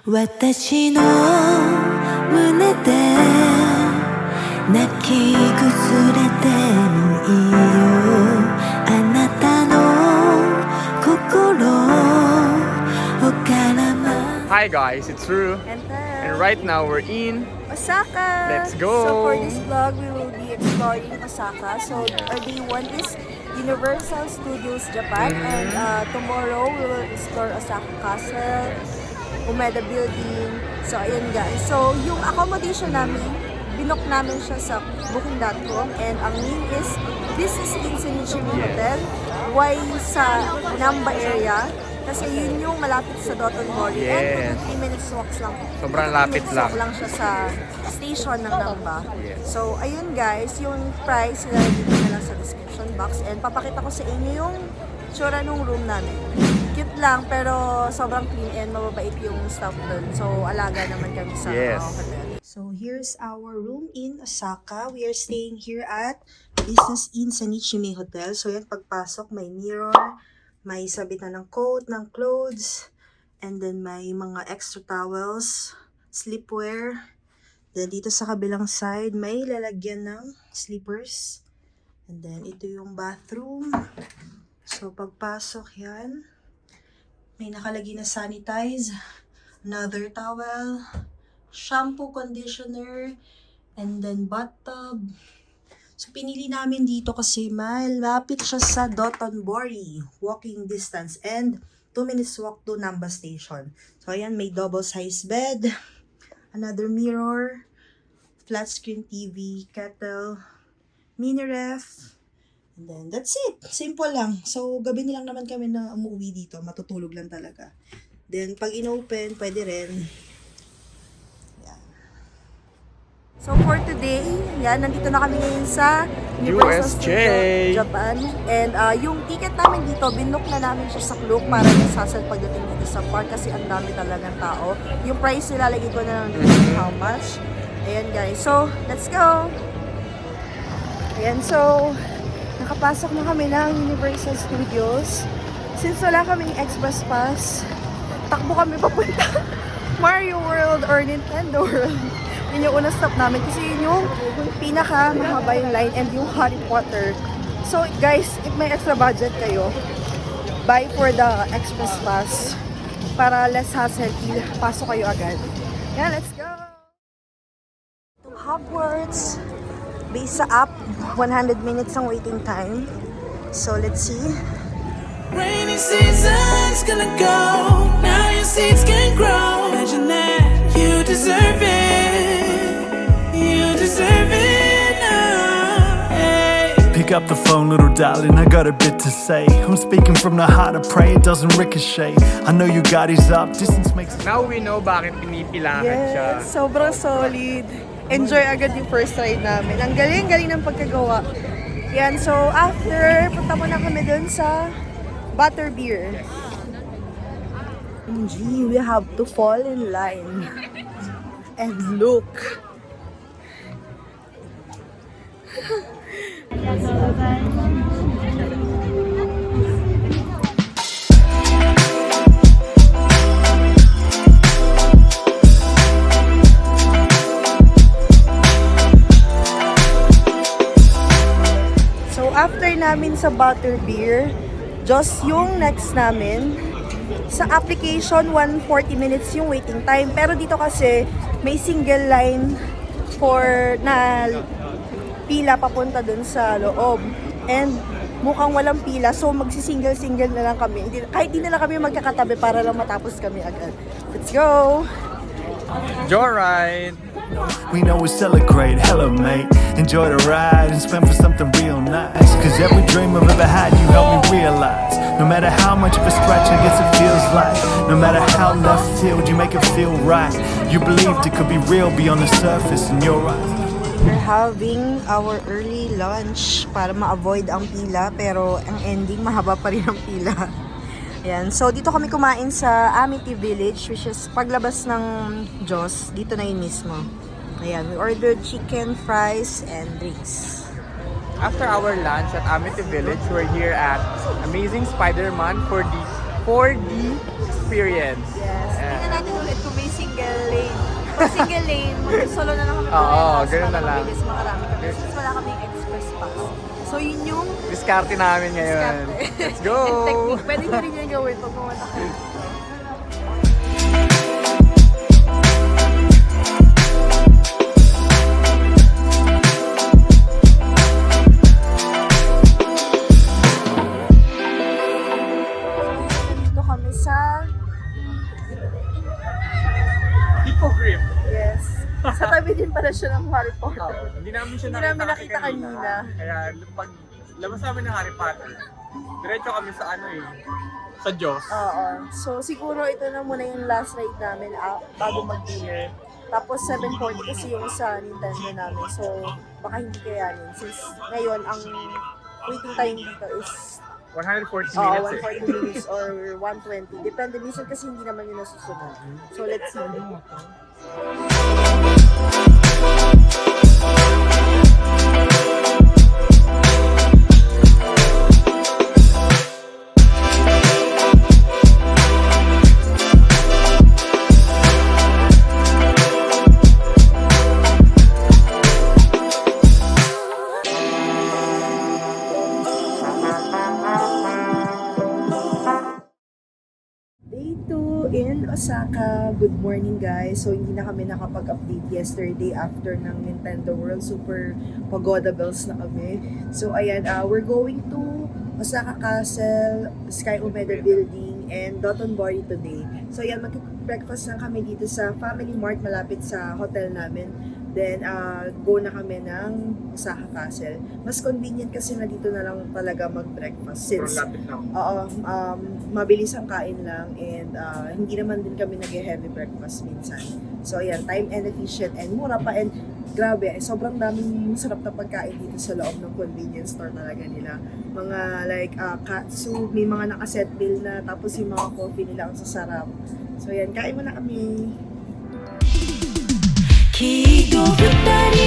私の胸で泣き崩れてもいいよあなたの心を絡ま Hi guys, it's Ru. And right now we're in Osaka! Let's go! So for this vlog, we will be exploring Osaka. So our day one is Universal Studios Japan. And tomorrow, we will explore Osaka Castle, Umeda Building. So ayun guys. So yung accommodation namin, binook namin siya sa booking.com. And ang name is, this is in Senichimi Hotel. Why sa Namba area? Kasi yun yung malapit sa Dotonbori. And 3 minutes walks lang. Sobrang lapit 3 minutes lang. walk lang siya sa station ng Namba. Yes. So, ayun guys, yung price, ilalagay ko na lang sa description box. And papakita ko sa inyo yung tsura ng room namin. Cute lang, pero sobrang clean and mababait yung staff doon. So, alaga naman kami sa hotel. So, here's our room in Osaka. We are staying here at Business Inn Senichimi Hotel. So, yan, pagpasok, may mirror, may sabitan ng coat, ng clothes, and then may mga extra towels, sleepwear. Then dito sa kabilang side, may lalagyan ng slippers. And then ito yung bathroom. So pagpasok yan, may nakalagay na sanitize, another towel, shampoo, conditioner, and then bathtub. So, pinili namin dito kasi malapit siya sa Dotonbori, walking distance, and 2 minutes walk to Namba Station. So, ayan, may double size bed, another mirror, flat screen TV, kettle, mini ref, and then that's it. Simple lang. So, gabi nilang naman kami na umuwi dito, matutulog lang talaga. Then, pag inopen, pwede rin. So for today, yan, nandito na kami ngayon sa Universal USJ. Studios Japan. And yung ticket namin dito, binook na namin siya sa Klook para nasasal pagdating dito sa park kasi ang dami talagang tao. Yung price nilalagay ko na lang dito how much. Ayan guys, so let's go! Ayan, so nakapasok na kami ng Universal Studios. Since wala kaming express pass, takbo kami papunta Mario World or Nintendo World. Yun yung unang stop namin kasi yun yung pinaka mahaba yung line and yung Harry Potter. So guys, if may extra budget kayo, buy for the express pass para less hassle, pasok kayo agad. Yeah, let's go! To Hogwarts, based sa app, 100 minutes ang waiting time. So let's see. Rainy season's gonna go. Now your seeds can grow. Imagine that you deserve it. You deserve it now. Hey. Pick up the phone, little darling, I got a bit to say. I'm speaking from the heart, I pray it doesn't ricochet. I know you got his up, distance makes... Now we know bakit pinipilahan siya. Yes, sobrang solid. Enjoy agad yung first ride namin. Ang galing-galing ng pagkagawa. Yan, so after, punta muna kami dun sa Butterbeer. Gee, we have to fall in line. And look. So after namin sa Butterbeer, just yung next namin, sa application, 140 minutes yung waiting time. Pero dito kasi, may single line for na pila papunta dun sa loob. And mukhang walang pila, so magsisingle-single na lang kami. Kahit di na lang kami magkakatabi para lang matapos kami agad. Let's go! Joyride! We know we celebrate, hello mate. Enjoy the ride and spend for something real nice. Cause every dream I've ever had you help me realize. No matter how much of a stretch I guess it feels like. No matter how left field you make it feel right. You believed it could be real beyond the surface in your eyes. We're having our early lunch para ma-avoid ang pila, pero ang ending mahaba pa rin ang pila. Ayan. So, dito kami kumain sa Amity Village, which is paglabas ng Diyos. Dito na yun mismo. Ayan. We ordered chicken, fries, and drinks. After our lunch at Amity Village, we're here at Amazing Spider-Man for the 4D experience. Yes. Tingnan natin ulit kung may Pag single lane, mag-solo na lang kami Oo, parehas ganun para na lang. mabilis makarami kami. Since wala kaming express pass. So yun yung Diskarte namin ngayon. diskarte. Let's go! And technique. Pwede nyo rin yung gawin pag pumunta kayo. Dito kami sa Hippogriff. yes. Sa tabi din pala siya ng Harry Potter. Hindi namin siya Hindi namin nakita kanina. Kaya pag labas namin ng Harry Potter, diretso kami sa ano eh, sa Diyos. Oo. So, siguro ito na muna yung last ride namin bago mag-dinner. Tapos 7:40 kasi yung sa Nintendo namin. So, baka hindi kayanin. Since ngayon, ang waiting time dito is 140 minutes eh. 140 minutes or 120. Depende. Minsan kasi hindi naman yun nasusunod. So, let's see. Day 2 in Osaka. Good morning guys. So hindi na kami nakapag-update yesterday after ng Nintendo World. Super pagoda bells na kami. So ayan, we're going to Osaka Castle, Sky Omega Building, and Dotonbori today. So ayan, mag-breakfast lang kami dito sa Family Mart malapit sa hotel namin. Then, go na kami ng Osaka Castle. Mas convenient kasi na dito na lang talaga mag-breakfast. Since, lapit na. oo, mabilis ang kain lang and hindi naman din kami nag-heavy breakfast minsan. So, ayan, time and efficient and mura pa and grabe, sobrang daming masarap na pagkain dito sa loob ng convenience store talaga nila. Mga like katsu, may mga nakaset bill na, tapos yung mga coffee nila ang sasarap. So, ayan, kain muna kami. きっと二人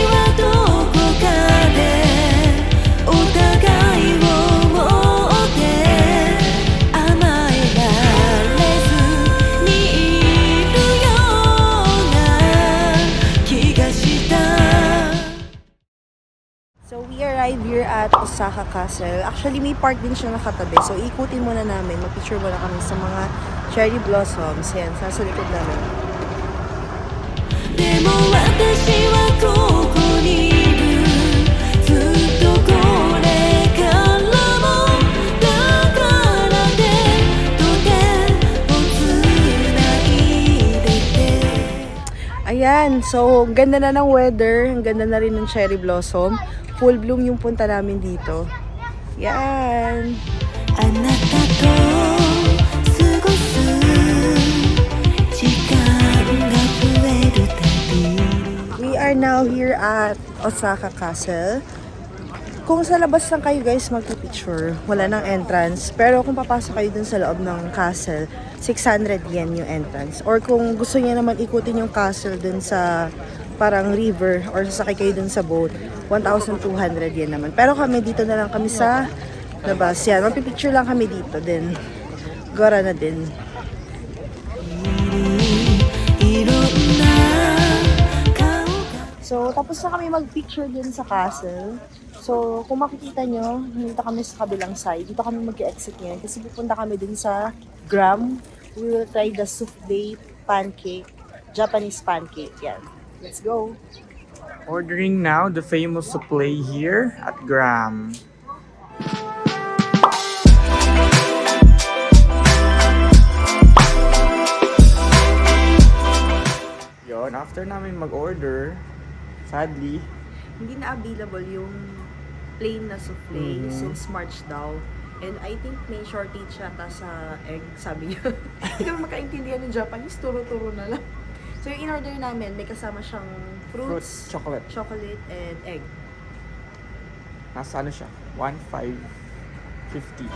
はどこかでお互いを持って甘えられずにいるような気がした So, we arrive here at Osaka Castle. Actually, may park din siya nakatabi. So, ikutin muna namin. Mag-picture muna kami sa mga cherry blossoms. Yan, sa likod namin. でも私はここにいるずっとこれからもだからでとても繋いでて Ayan, so ang ganda na ng weather, ang ganda na rin ng cherry blossom. Full bloom yung punta namin dito. Yan. あなたと過ごす時間が増えるたび We are now here at Osaka Castle. Kung sa labas lang kayo guys magpipicture, wala nang entrance. Pero kung papasok kayo dun sa loob ng castle, 600 yen yung entrance. Or kung gusto niya naman ikutin yung castle dun sa parang river or sasakay kayo dun sa boat, 1,200 yen naman. Pero kami dito na lang kami sa labas. Yan, magpipicture lang kami dito. Then, gora na din. いろんな顔が So, tapos na kami mag-picture din sa castle. So, kung makikita nyo, dito kami sa kabilang side. Dito kami mag-exit ngayon kasi pupunta kami din sa Gram. We will try the souffle pancake, Japanese pancake. Yan. Let's go! Ordering now the famous souffle here at Gram. Yon, after namin mag-order, sadly, Hindi na available yung plain na souffle since March daw. And I think may shortage yata sa egg, sabi niya. Hindi kami makaintindihan ng Japanese, turo-turo na lang. So yung in-order namin, may kasama siyang fruits, chocolate. chocolate, and egg. Nasa ano siya? 1,550.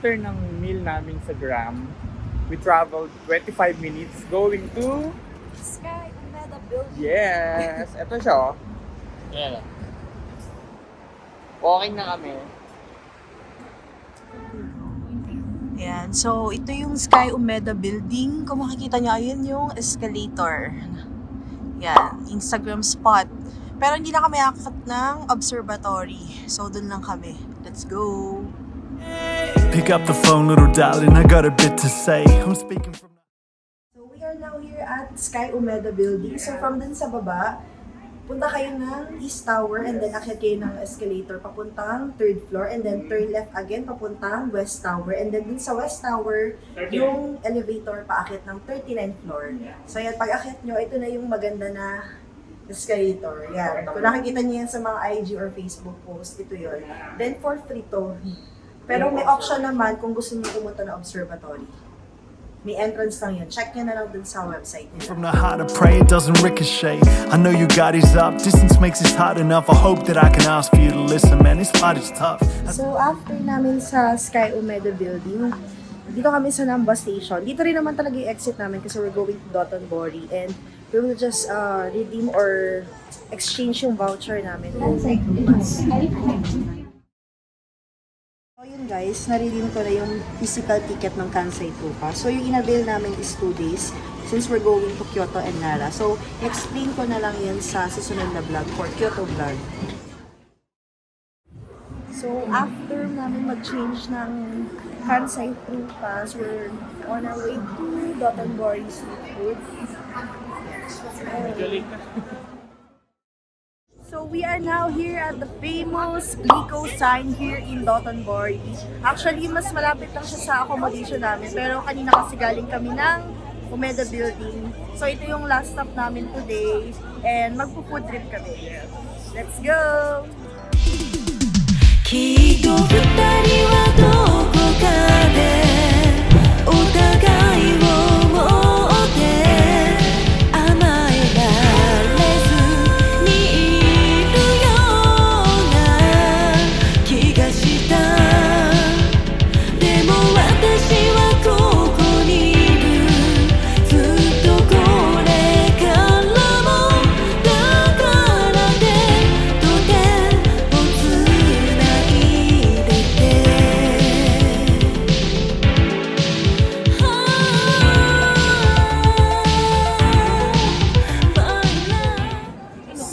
after ng meal namin sa Gram, we traveled 25 minutes going to... Sky Umeda Building. Yes! Ito siya, oh. Ayan. Walking na kami. Yan. So, ito yung Sky Umeda Building. Kung makikita nyo, ayun yung escalator. Yan. Instagram spot. Pero hindi na kami akit ng observatory. So, dun lang kami. Let's go! Pick up the phone, little darling, I got a bit to say. I'm speaking from... So, we are now here at Sky Umeda Building. So, from dun sa baba, punta kayo ng East Tower and then akyat kayo ng escalator papuntang 3rd floor and then turn left again papuntang West Tower and then dun sa West Tower yung elevator paakyat ng 39th floor. So yan, pag akyat nyo, ito na yung maganda na escalator. Yan. Kung nakikita niyo yan sa mga IG or Facebook post, ito yun. Then for free to. Pero may option naman kung gusto niyo pumunta na observatory. May entrance lang yun. Check nyo na lang dun sa website nila. From the heart of pray, it doesn't ricochet. I know you got his up, distance makes it hard enough. I hope that I can ask for you to listen, man, this part is tough. So, after namin sa Sky Umeda Building, dito kami sa Namba Station. Dito rin naman talaga yung exit namin kasi we're going to Dotonbori and we will just redeem or exchange yung voucher namin. So yun guys, na-redeem ko na yung physical ticket ng Kansai Trupa. So yung in-avail namin is 2 days since we're going to Kyoto and Nara. So, explain ko na lang yun sa susunod na vlog for Kyoto vlog. So, after namin mag-change ng Kansai Trupas, we're on our way to Dotonbori Street Food. So, we are now here at the famous Glico sign here in Dotonbori. Actually, mas malapit lang siya sa accommodation namin. Pero kanina kasi galing kami ng Umeda Building. So, ito yung last stop namin today. And magpo-food trip kami. Let's go! きっと二人はどこかでお互いを持って甘えられずにいるような気がした。でも私はここにいるずっとこれからもだからねとてもつないでて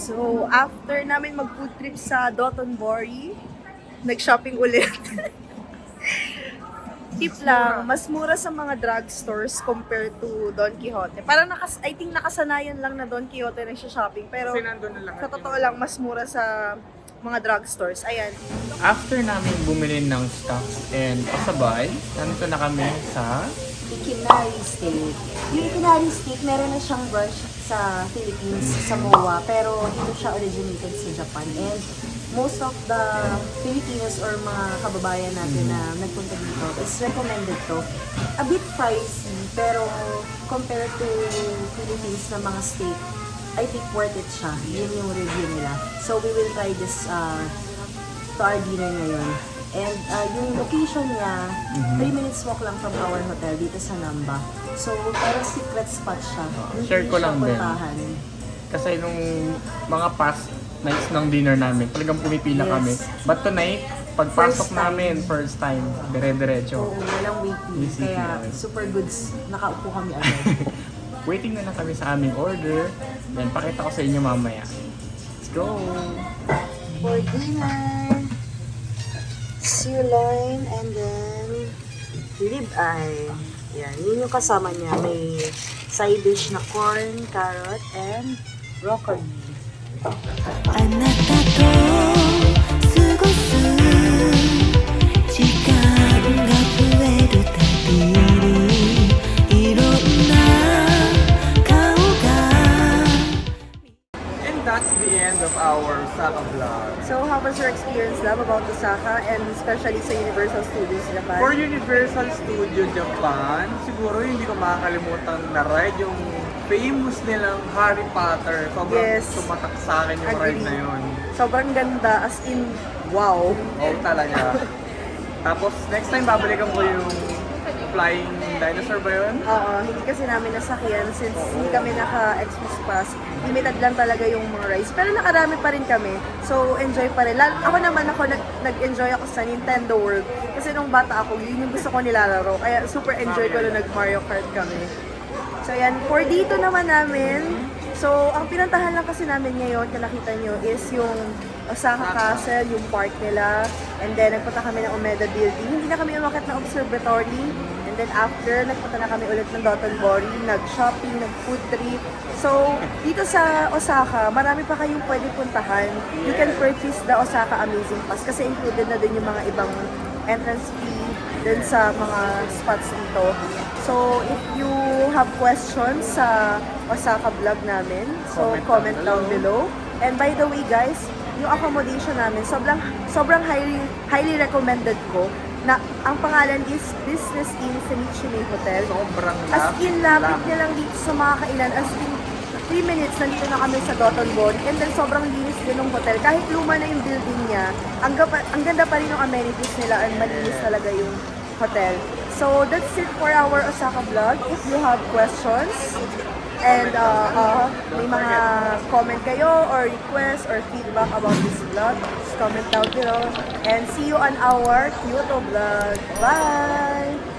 So, after namin mag-food trip sa Dotonbori, nag-shopping ulit. Tip lang, mas mura sa mga drugstores compared to Don Quixote. Parang I think nakasanayan lang na Don Quixote nagsha-shopping, pero Kasi nandun na lahat sa totoo lang, mas mura sa mga drugstores. Ayan. After namin bumili ng stock and pasabay, nandito na kami sa... Ikinari steak. Yung Ikinari steak, meron na siyang branch sa Philippines, sa MOA, pero dito siya originated sa Japan. And most of the Filipinos or mga kababayan natin na nagpunta dito is recommended to. A bit pricey, pero compared to Philippines na mga steak, I think worth it siya. Yun yung review nila. So we will try this to our dinner ngayon. And yung location niya, 3 minutes walk lang from our hotel dito sa Namba. So, parang secret spot siya. Hindi Share ko siya lang din. puntahan. Kasi nung mga past nights ng dinner namin, talagang pumipila Yes. kami. But tonight, pagpasok First time. namin, first time, dire-diretso. Oo, walang waiting. Easy Kaya lang. super goods. Nakaupo kami agad. Waiting na lang kami sa aming order. Then, pakita ko sa inyo mamaya. Let's go! For dinner, sirloin and then rib eye. Yan, yun yung kasama niya. May side dish na corn, carrot, and broccoli. あなたと過ごす時間が増えるたびにいろんな顔が And that's the end of our Osaka vlog. So, how was your experience, love, about Osaka and especially sa Universal Studios Japan? For Universal Studio Japan, siguro hindi ko makakalimutan na ride yung famous nilang Harry Potter. Sobrang Yes. tumatak sa akin yung ride Agree. na yun. Sobrang ganda, as in, wow. Oh, talaga. Tapos next time babalikan ko yung flying dinosaur ba yun? Oo, hindi kasi namin nasakyan since hindi kami naka-express pass. Limited lang talaga yung mga rides. Pero nakarami pa rin kami. So, enjoy pa rin. Ako naman nag-enjoy ako sa Nintendo World. Kasi nung bata ako, yun yung gusto ko nilalaro. Kaya super enjoy ko nung nag-Mario Kart kami. So, yan. For dito naman namin, so, ang pinuntahan lang kasi namin ngayon, kung nakita nyo, is yung Osaka Castle, yung park nila. And then, nagpunta kami ng Umeda Building. Hindi na kami umakit ng observatory. And then after, nagpunta na kami ulit ng Dotonbori, nag-shopping, nag-food trip. So, dito sa Osaka, marami pa kayong pwede puntahan. You can purchase the Osaka Amazing Pass kasi included na din yung mga ibang entrance fee dun sa mga spots dito. So, if you have questions sa Osaka vlog namin, so comment down below. And by the way guys, yung accommodation namin, sobrang highly recommended ko na ang pangalan is Business Inn Senichime Hotel. Sobrang As in, lapit lapit. niya lang dito sa mga kainan. As in, 3 minutes nandito na kami sa Dotonbori. And then, sobrang linis din ng hotel. Kahit luma na yung building niya, ang ganda pa rin ng amenities nila and malinis talaga yung hotel. So, that's it for our Osaka vlog. If you have questions, and may mga comment kayo or request or feedback about this vlog, just comment down below. And see you on our Kyoto vlog. Bye!